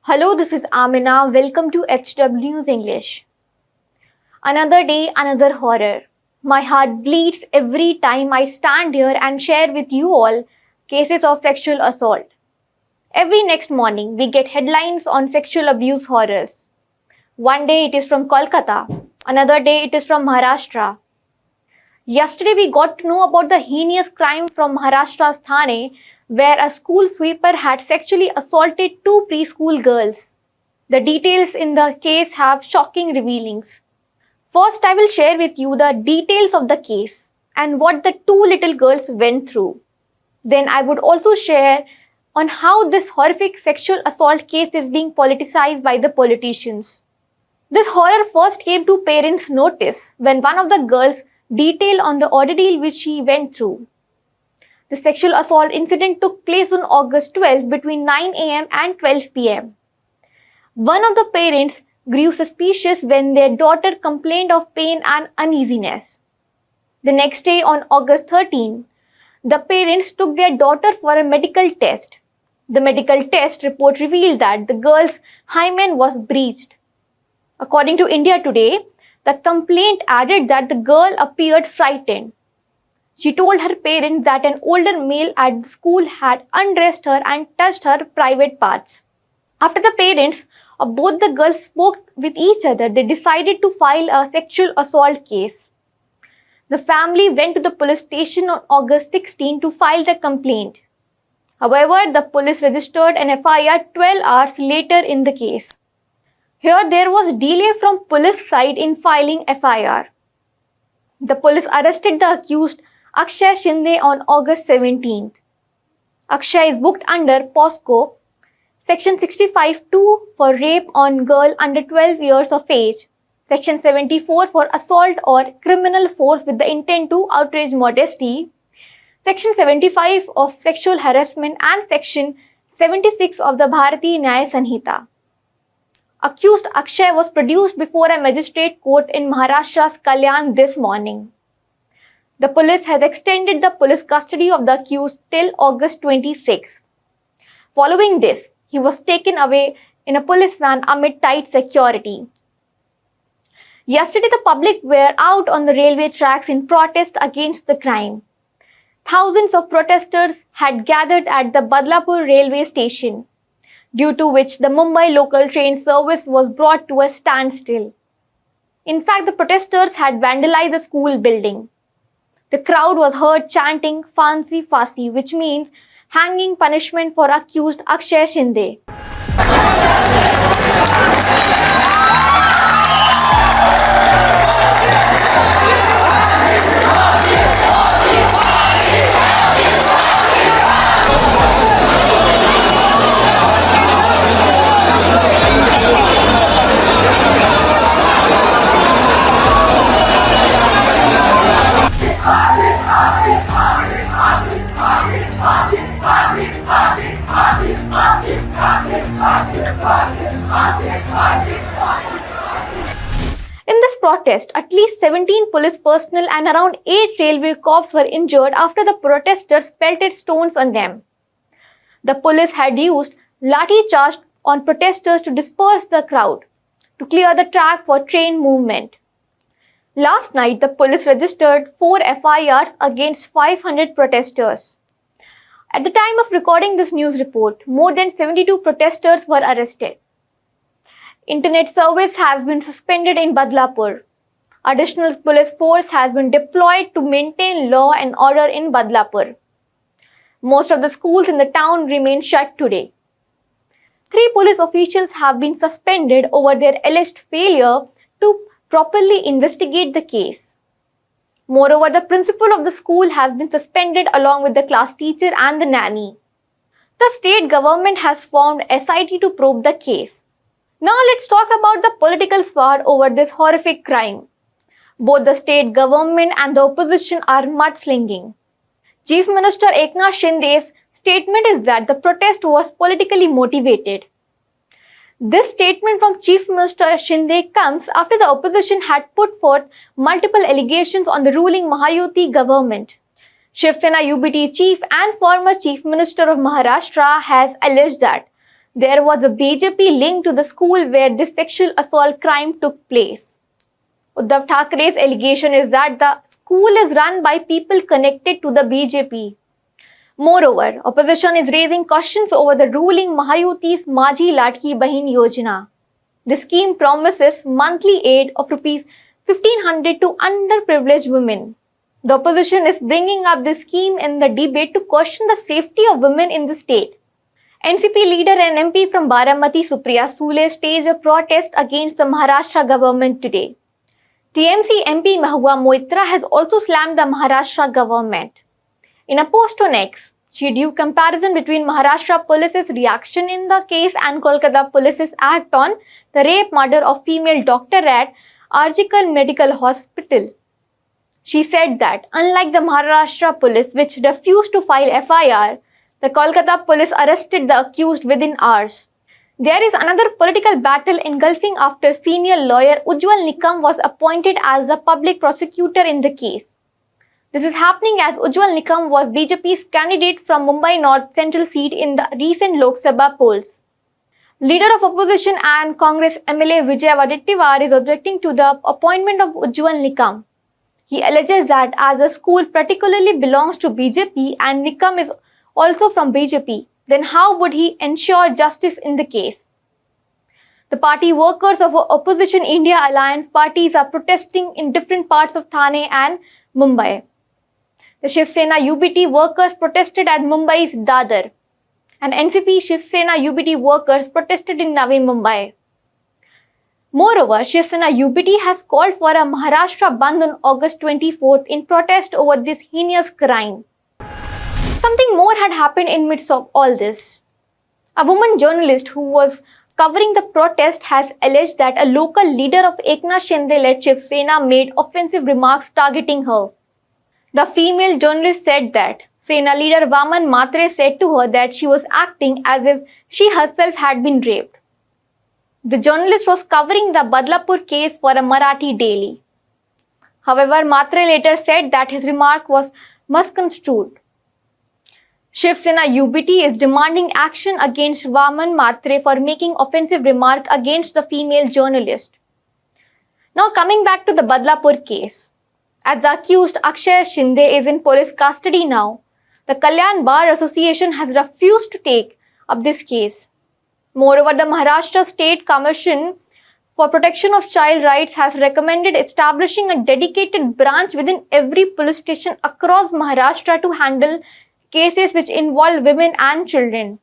Hello, this is Amina. Welcome to HW News English. Another day, another horror. My heart bleeds every time I stand here and share with you all cases of sexual assault. Every next morning, we get headlines on sexual abuse horrors. One day it is from Kolkata, another day it is from Maharashtra. Yesterday, we got to know about the heinous crime from Maharashtra's Thane, where a school sweeper had sexually assaulted two preschool girls. The details in the case have shocking revealings. First, I will share with you the details of the case and what the two little girls went through. Then, I would also share on how this horrific sexual assault case is being politicized by the politicians. This horror first came to parents' notice when one of the girls detailed on the ordeal which she went through. The sexual assault incident took place on August 12 between 9 am and 12 pm. One of the parents grew suspicious when their daughter complained of pain and uneasiness. The next day, on August 13, the parents took their daughter for a medical test. The medical test report revealed that the girl's hymen was breached. According to India Today, the complaint added that the girl appeared frightened. She told her parents that an older male at the school had undressed her and touched her private parts. After the parents of both the girls spoke with each other, they decided to file a sexual assault case. The family went to the police station on August 16 to file the complaint. However, the police registered an FIR 12 hours later in the case. Here, there was delay from police side in filing FIR. The police arrested the accused Akshay Shinde on August 17th. Akshay is booked under POSCO, Section 65(2) for rape on girl under 12 years of age, Section 74 for assault or criminal force with the intent to outrage modesty, Section 75 of sexual harassment and Section 76 of the Bharatiya Nyaya Sanhita. Accused Akshay was produced before a magistrate court in Maharashtra's Kalyan this morning. The police has extended the police custody of the accused till August 26. Following this, he was taken away in a police van amid tight security. Yesterday, the public were out on the railway tracks in protest against the crime. Thousands of protesters had gathered at the Badlapur railway station, due to which the Mumbai local train service was brought to a standstill. In fact, the protesters had vandalized the school building. The crowd was heard chanting "Phansi Phasi," which means hanging punishment for accused Akshay Shinde. In this protest, at least 17 police personnel and around 8 railway cops were injured after the protesters pelted stones on them. The police had used lathi charge on protesters to disperse the crowd, to clear the track for train movement. Last night, the police registered 4 FIRs against 500 protesters. At the time of recording this news report, more than 72 protesters were arrested. Internet service has been suspended in Badlapur. Additional police force has been deployed to maintain law and order in Badlapur. Most of the schools in the town remain shut today. 3 police officials have been suspended over their alleged failure to properly investigate the case. Moreover, the principal of the school has been suspended along with the class teacher and the nanny. The state government has formed SIT to probe the case. Now let's talk about the political spar over this horrific crime. Both the state government and the opposition are mudslinging. Chief Minister Eknath Shinde's statement is that the protest was politically motivated. This statement from Chief Minister Shinde comes after the opposition had put forth multiple allegations on the ruling Mahayuti government. Shiv Sena UBT chief and former Chief Minister of Maharashtra has alleged that There was a BJP link to the school where this sexual assault crime took place. Uddhav Thackeray's allegation is that the school is run by people connected to the BJP. Moreover, opposition is raising questions over the ruling Mahayuti's Majhi Latki Bahin Yojana. The scheme promises monthly aid of Rs 1,500 to underprivileged women. The opposition is bringing up this scheme in the debate to question the safety of women in the state. NCP leader and MP from Baramati Supriya Sule staged a protest against the Maharashtra government today. TMC MP Mahua Moitra has also slammed the Maharashtra government. In a post on X, she drew comparison between Maharashtra police's reaction in the case and Kolkata police's act on the rape murder of female doctor at Arjikal Medical Hospital. She said that unlike the Maharashtra police which refused to file FIR, the Kolkata police arrested the accused within hours. There is another political battle engulfing after senior lawyer Ujjwal Nikam was appointed as the public prosecutor in the case. This is happening as Ujjwal Nikam was BJP's candidate from Mumbai North Central seat in the recent Lok Sabha polls. Leader of opposition and Congress MLA Vijay Wadettiwar is objecting to the appointment of Ujjwal Nikam. He alleges that as the school particularly belongs to BJP and Nikam is also from BJP, then how would he ensure justice in the case? The party workers of Opposition India Alliance parties are protesting in different parts of Thane and Mumbai. The Shiv Sena UBT workers protested at Mumbai's Dadar, and NCP Shiv Sena UBT workers protested in Navi Mumbai. Moreover, Shiv Sena UBT has called for a Maharashtra Bandh on August 24th in protest over this heinous crime. Something more had happened in midst of all this. A woman journalist who was covering the protest has alleged that a local leader of Eknath Shinde-led Shiv Sena made offensive remarks targeting her. The female journalist said that Sena leader Vaman Matre said to her that she was acting as if she herself had been raped. The journalist was covering the Badlapur case for a Marathi daily. However, Matre later said that his remark was misconstrued. Shiv Sena UBT is demanding action against Vaman Matre for making offensive remark against the female journalist. Now coming back to the Badlapur case. As the accused Akshay Shinde is in police custody now, the Kalyan Bar Association has refused to take up this case. Moreover, the Maharashtra State Commission for Protection of Child Rights has recommended establishing a dedicated branch within every police station across Maharashtra to handle cases which involve women and children.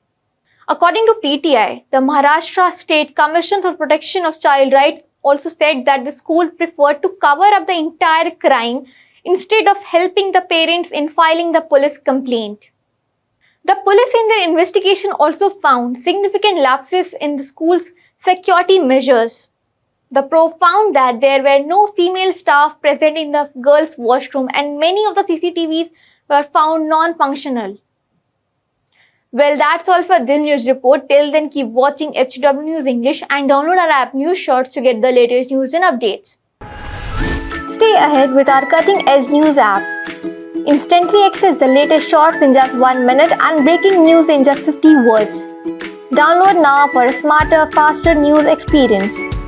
According to PTI, the Maharashtra State Commission for Protection of Child Rights also said that the school preferred to cover up the entire crime instead of helping the parents in filing the police complaint. The police in their investigation also found significant lapses in the school's security measures. The probe found that there were no female staff present in the girls' washroom and many of the CCTVs were found non-functional. Well, that's all for this news report. Till then, keep watching HW News English and download our app News Shorts to get the latest news and updates. Stay ahead with our cutting-edge news app. Instantly access the latest shorts in just 1 minute and breaking news in just 50 words. Download now for a smarter, faster news experience.